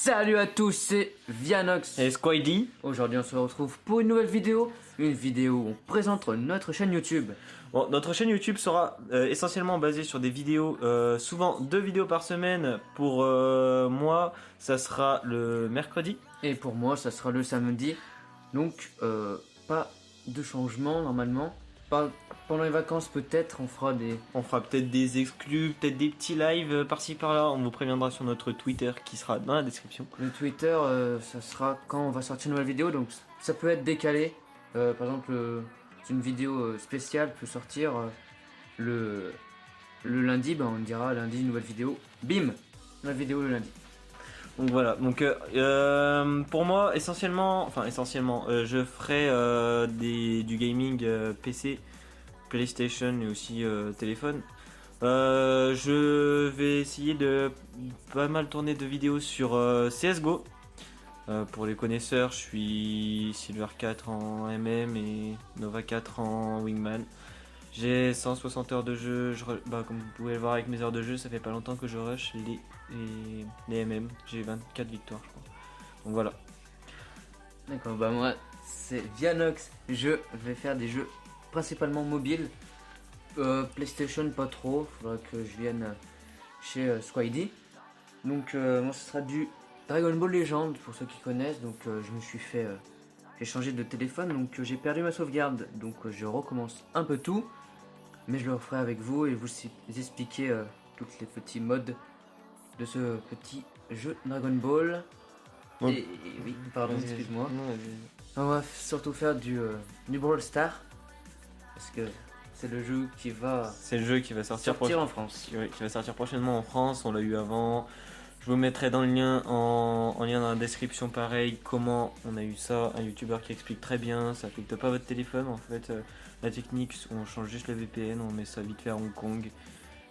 Salut à tous, c'est Vianox et Squiddy. Aujourd'hui on se retrouve pour une nouvelle vidéo. Une vidéo où on présente notre chaîne YouTube. Bon, notre chaîne YouTube sera essentiellement basée sur des vidéos, souvent 2 vidéos par semaine. Pour moi, ça sera le mercredi. Et pour moi ça sera le samedi. Donc pas de changement normalement. Pas pendant les vacances peut-être on fera peut-être des exclus, peut-être des petits lives par-ci par-là. On vous préviendra sur notre Twitter qui sera dans la description. Le Twitter ça sera quand on va sortir une nouvelle vidéo. Donc ça peut être décalé. Par exemple une vidéo spéciale peut sortir le lundi. On dira lundi une nouvelle vidéo. Bim, nouvelle vidéo le lundi. Donc voilà, donc pour moi essentiellement, je ferai du gaming PC, PlayStation et aussi téléphone. Je vais essayer de pas mal tourner de vidéos sur CSGO. Pour les connaisseurs, je suis Silver 4 en MM et Nova 4 en Wingman. J'ai 160 heures de jeu, comme vous pouvez le voir avec mes heures de jeu, ça fait pas longtemps que je rush les MM, j'ai 24 victoires je crois. Donc voilà. D'accord, moi c'est Vianox, je vais faire des jeux principalement mobiles. PlayStation pas trop, faudra que je vienne chez Squiddy. Donc moi ce sera du Dragon Ball Legend pour ceux qui connaissent. Donc je me suis fait... j'ai changé de téléphone, donc j'ai perdu ma sauvegarde. Donc je recommence un peu tout. Mais je le referai avec vous et vous expliquer toutes les petits modes de ce petit jeu Dragon Ball. Ouais. Et oui, pardon, excuse-moi. On va surtout faire du Brawl Stars. Parce que c'est le jeu qui va sortir en France. Oui, qui va sortir prochainement en France, on l'a eu avant. Je vous mettrai dans le lien en lien dans la description pareil comment on a eu ça, un youtubeur qui explique très bien, ça affecte pas votre téléphone en fait, la technique, on change juste le VPN, on met ça vite fait à Hong Kong,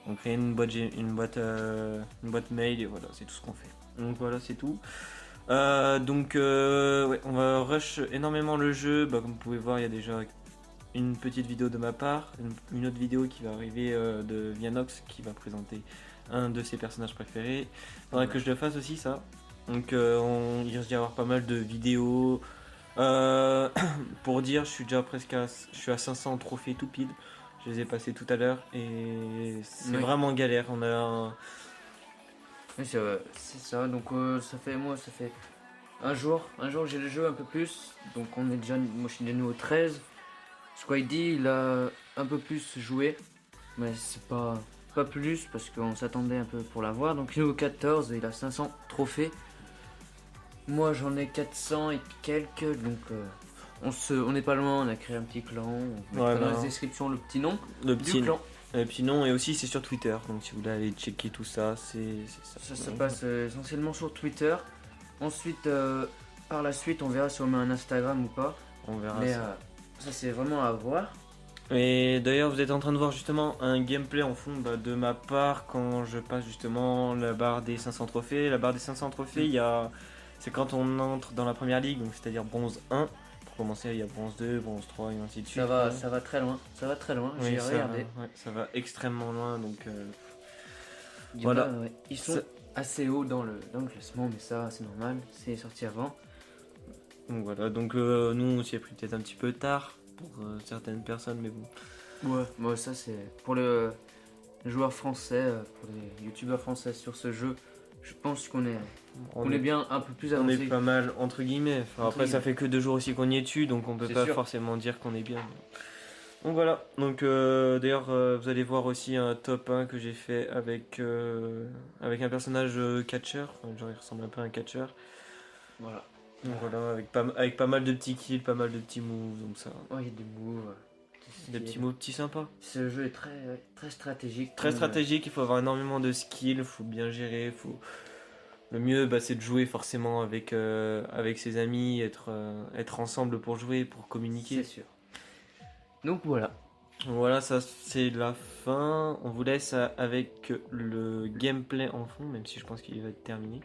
on crée une boîte mail et voilà, c'est tout ce qu'on fait. Donc voilà, c'est tout. Ouais, on va rush énormément le jeu, comme vous pouvez voir il y a déjà une petite vidéo de ma part, une autre vidéo qui va arriver de Vianox qui va présenter un de ses personnages préférés. Il faudrait que je le fasse aussi ça. Donc il risque d'y avoir pas mal de vidéos. Pour dire, je suis à 500 trophées tout pile. Je les ai passés tout à l'heure et c'est vraiment galère. Oui, c'est ça. Donc ça fait un jour j'ai le jeu un peu plus. Donc on est déjà, moi je suis déjà au 13. Squiddy il a un peu plus joué, mais c'est pas plus parce qu'on s'attendait un peu pour l'avoir. Donc il est au 14 et il a 500 trophées. Moi j'en ai 400 et quelques, donc on n'est pas loin, on a créé un petit clan. On mettra dans la description le petit nom du clan. Le petit nom, et aussi c'est sur Twitter, donc si vous voulez aller checker tout ça, c'est ça. Ça passe essentiellement sur Twitter. Ensuite par la suite on verra si on met un Instagram ou pas. On verra ça c'est vraiment à voir. Et d'ailleurs vous êtes en train de voir justement un gameplay en fond de ma part quand je passe justement la barre des 500 trophées. La barre des 500 trophées, c'est quand on entre dans la première ligue, donc c'est-à-dire bronze 1. Pour commencer, il y a bronze 2, bronze 3 et ainsi de suite. Ça va très loin, oui, j'ai regardé. Ça va extrêmement loin, donc voilà. Ils sont assez hauts dans le classement, mais ça c'est normal, c'est sorti avant. Donc voilà, donc nous on s'y est pris peut-être un petit peu tard pour certaines personnes, mais bon. Ouais, moi ça c'est pour les joueurs français, pour les youtubeurs français sur ce jeu. Je pense qu'on est bien un peu plus avancé. On est pas mal entre guillemets. Après ça fait que 2 jours aussi qu'on y est dessus, donc on peut pas forcément dire qu'on est bien. Donc voilà, donc d'ailleurs vous allez voir aussi un top 1 que j'ai fait avec un personnage catcher, genre il ressemble un peu à un catcher. Voilà. Donc voilà, avec pas mal de petits kills, pas mal de petits moves, donc ça. Ouais, il y a des moves. Des petits moves petits sympas. Ce jeu est très stratégique. Très stratégique, il faut avoir énormément de skills, il faut bien gérer, le mieux c'est de jouer forcément avec ses amis, être ensemble pour jouer, pour communiquer. C'est sûr. Donc voilà. Voilà, ça c'est la fin. On vous laisse avec le gameplay en fond, même si je pense qu'il va être terminé.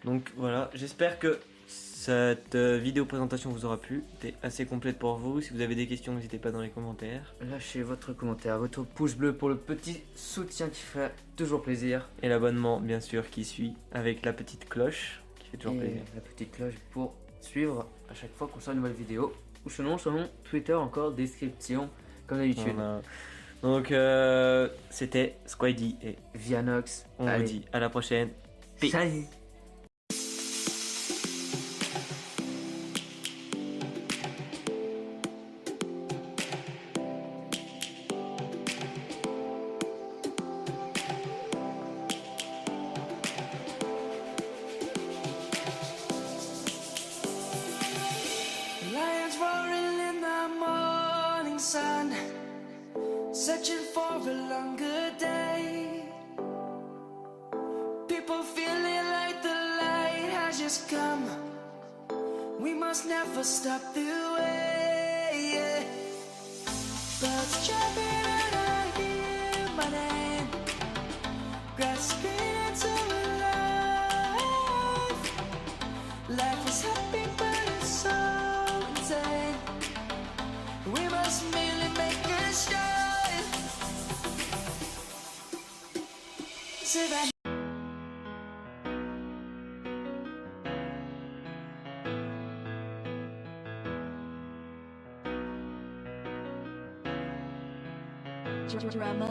Donc voilà, j'espère que cette vidéo présentation vous aura plu, c'était assez complète pour vous. Si vous avez des questions, n'hésitez pas dans les commentaires. Lâchez votre commentaire, votre pouce bleu pour le petit soutien qui fait toujours plaisir. Et l'abonnement bien sûr qui suit avec la petite cloche qui qui fait toujours et plaisir. la petite cloche pour suivre à chaque fois qu'on sort une nouvelle vidéo. Ou sinon sur mon Twitter encore, description comme d'habitude. Voilà. Donc c'était Squiddy et Vianox, on vous allez, dit à la prochaine. Peace. salut. Lions roaring in the morning sun, searching for a longer day. People feeling like the light has just come. We must never stop the way. Birds chirping and I hear my name, grasping into life. Life is happy but it's so insane. We must merely make a start. Say that. Drama.